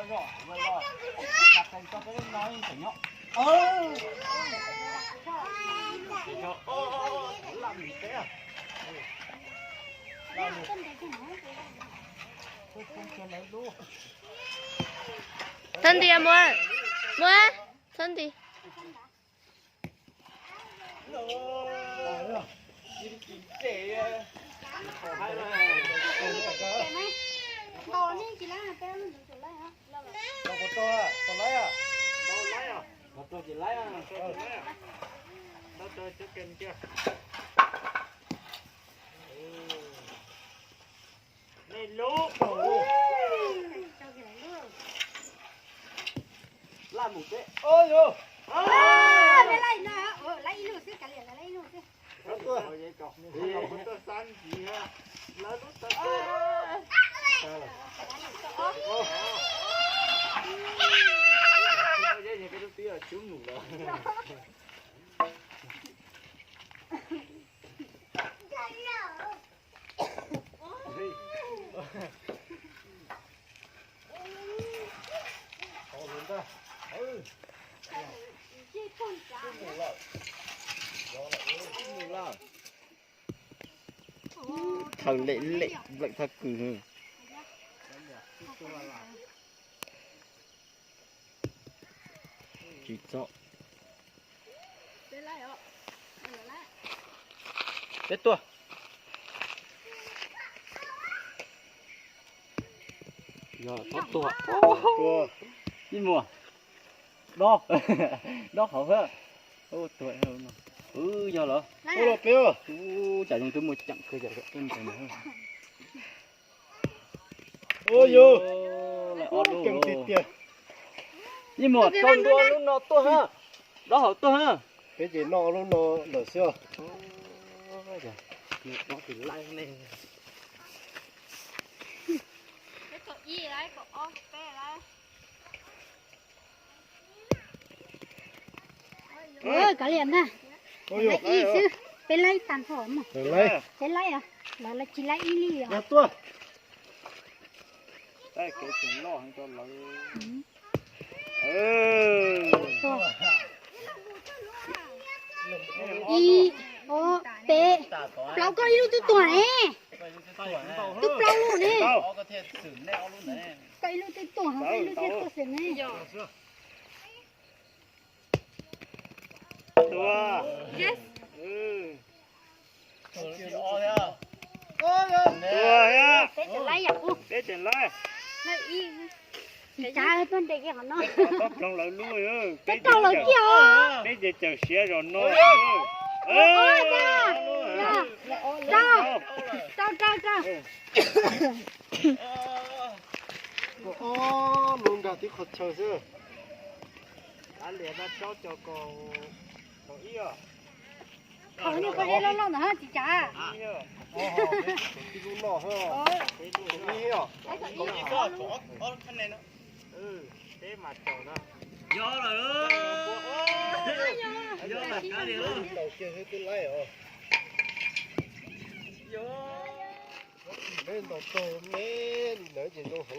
đặt thành cho cái nói phải nhọ làm gì thế à thân đi em mua mua thân đi to ní chị lấy hả bé nó chị lấy hả đâu có to à to lấy à đâu to chỉ lấy à đâu to chứ kênh chưa này lú làm một cái ôi yo lấy lấy nữa lấy luôn xí cả liền là lấy luôn xí đâu to vậy cọc đâu có to xanh gì ha lấy nó to cái đó tí là trúng ngủ rồi. Thằng lệ lệnh thật cử chỉ cho chết tua giờ thoát tua đi mùa đó đó hậu hơn ô tuổi hơn giờ lỡ ô lột kêu chả dùng tôi một chặng cơ giờ em phải nữa ôi yo lại ót cầm thịt kìa đi mùa con đua luôn nó tua ha đó hậu tua ha cái gì nọ luôn nó lở xưa nó thì lay lên cái cậu gì đấy cậu bé đấy ôi cả liền nè lấy y chứ bé lấy tàn phở mà bé lấy à là chỉ lấy y li à tua đây cái chuyện lo cho lấy y ô bé lâu coi luôn tôi tuổi nè tôi lâu luôn nè coi luôn tôi tuổi không coi luôn tôi tuổi nè tua yes tua ha bé chỉ lấy à bé chuyện lấy lấy y chị cha ơi bên đây cái nó bắp trong lại nuôi ơi cái trâu lại kia bé giờ chờ xe rồi nuôi ôi trâu luôn cả tí khот chờ chứ anh liền nó cho cô ý à không như có đây lâu nữa hả chị cha cái luôn nọ ha cái luôn ý à không đi cho chỗ khăn này nó thế mà chỗ đó gió rồi gió là cá đi luôn đầu kia hết cái lấy rồi gió bên đầu to lên nở gì đâu hử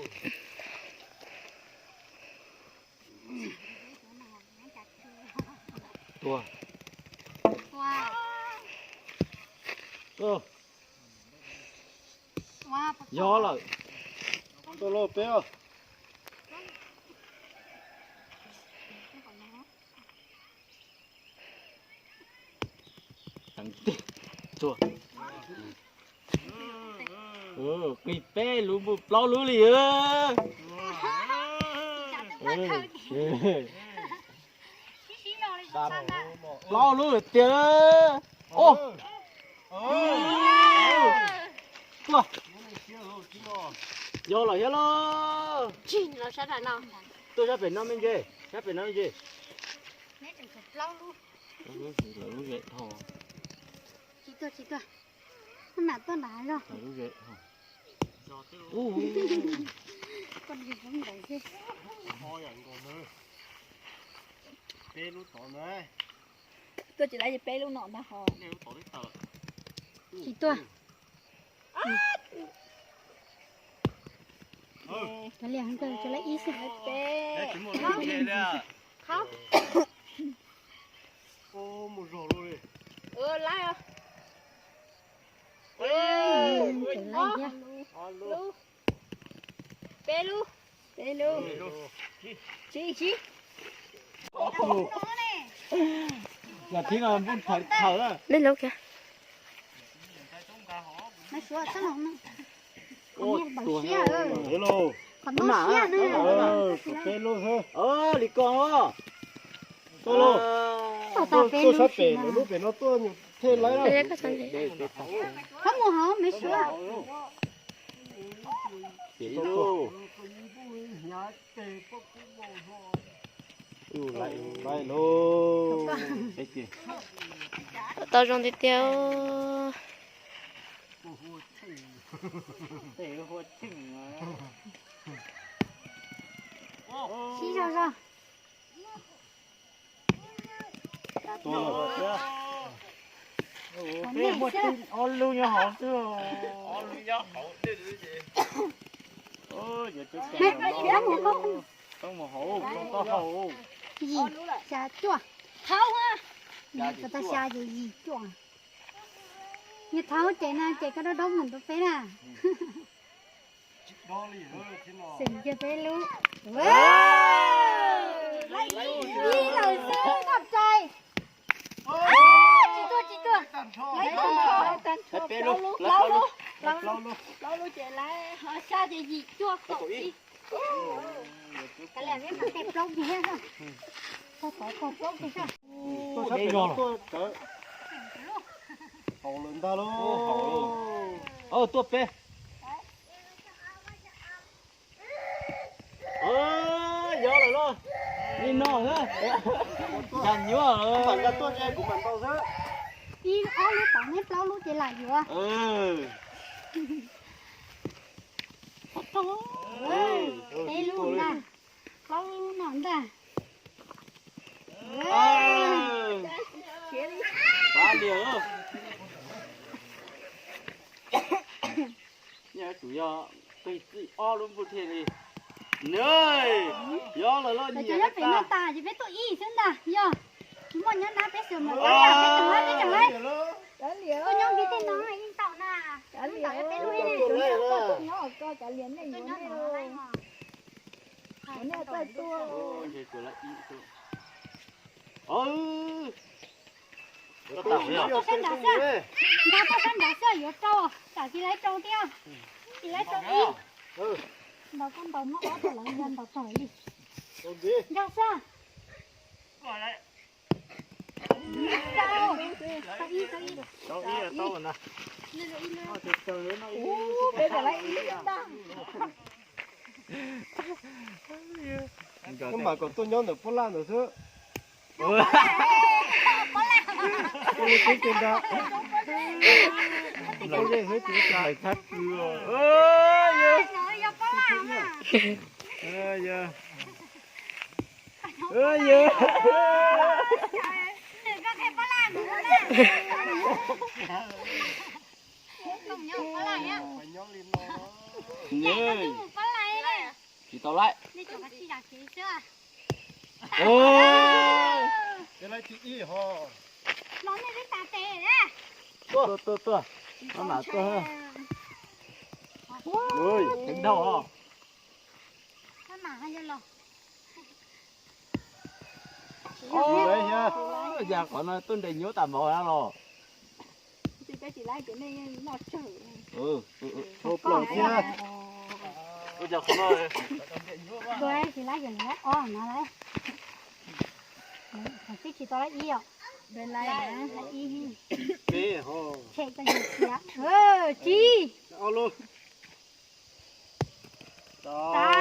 tua gió là tôi lô bé à thằng tê chua cái bé lú bù lo lú lì ơ lo lú lì tía ô chua vô là hello chín nó sẽ là nào tôi ra biển Nam bên kia ra biển Nam bên kia nét chừng lâu luôn là lú ghệ thôi chị tôi con nào tôi nói rồi là lú ghệ thôi con gì cũng vậy chứ thôi anh còn nữa bê lú tỏ nữa tôi chỉ lấy gì bê luôn nọ mà họ nếu tỏ đấy tờ chị tôi cái liền hắn cơ cho lấy ý sức Đấy, chúng một cái gì đấy à? Không. Ô, một rổ rồi. Lái à. cái lấy nhá Lu. Pelu. Chi. Là tiếng là muốn phải thở à? Lên lâu kìa. nó xuống sao nó Ô, bằng tuổi xía ơi Hello. còn nó xía nữa Cái lô thôi. Đi con á. Tôi lô. tao Tôi sắp về, lúc về nó tôi nhiều thế lấy đâu. Đây cái sân này. không mua hả mấy xuống Đi lô. Lại lô. Đấy kìa. Tao trong đi tiêu. Để hồ chỉnh mà. xí sao Tôi lô. Cái hồ chỉnh on lưu nhau hậu chứ. Ôi, giờ chút không một hậu, không có hậu. gì xa chua tháo ha người ta xa gì chua như tháo chạy na chạy cái đó đông mình tôi phải nè xịn cho phải luôn đi lời sư gặp trai chị tua lấy tàn thọ lâu luôn chạy lại họ xa chạy gì chua cậu đi cái này biết đẹp lông gì hết không có lông gì sao Tôi sắp về nó tôi hậu lớn ta lô. Tua pe. Gió rồi luôn. Đi nọ nữa. Chẳng nhớ rồi. Bạn ra tôi chơi của bạn tao rớt. đi ó lúc tao nếp lâu lúc chạy lại vừa đây luôn nè lâu luôn nè ta Ba liều. Nhà chủ yếu cây gì luôn một thế này. Nơi, gió rồi lo để nhiều cho nó phải nó ta chỉ biết tôi y xem ta giờ chúng mình nhớ nó biết sửa mà cái biết chẳng lấy tôi nhớ biết tên nó này nhưng tao nè tao biết luôn đi nó có cả liền này tôi nó nhớ này nó đây mà nó có tua Ôi, trời của lại ý tôi. Nó tao nó có xem đã sao nó có xem đã sao yếu trâu cả chỉ lấy trâu tiêu chỉ lấy trâu y đầu con tàu nó có lại nhân tàu trời đi ra sao tao y Tao ý là tao rồi nè. bây giờ lại ý ta Nhưng mà còn tôi nhớ được Poland rồi chứ. Tôi lấy cái tiền đó. Lấy cái hết chữ trời thắt chưa. không nhớ có lại á Phải nhớ lên nó. Nhớ. có lại đấy Thì tao lại. đi cho bác sĩ đặt chế chưa Cái này chị y ho. nó này với tà tè đấy Tua. Nó là tua ha. Ôi, đến đâu hả? nó mà hay lo Đấy nha. Giờ còn nó tôi định nhớ tạm bỏ ra rồi. thì cái chỉ lại cái này nó chở Hộp lẩu nha. Bây giờ không rồi. rồi thì lấy cái này nó đấy phải thích thì tao lấy y à bên này lấy y Bê ho. chạy cái gì chi Ao luôn. ta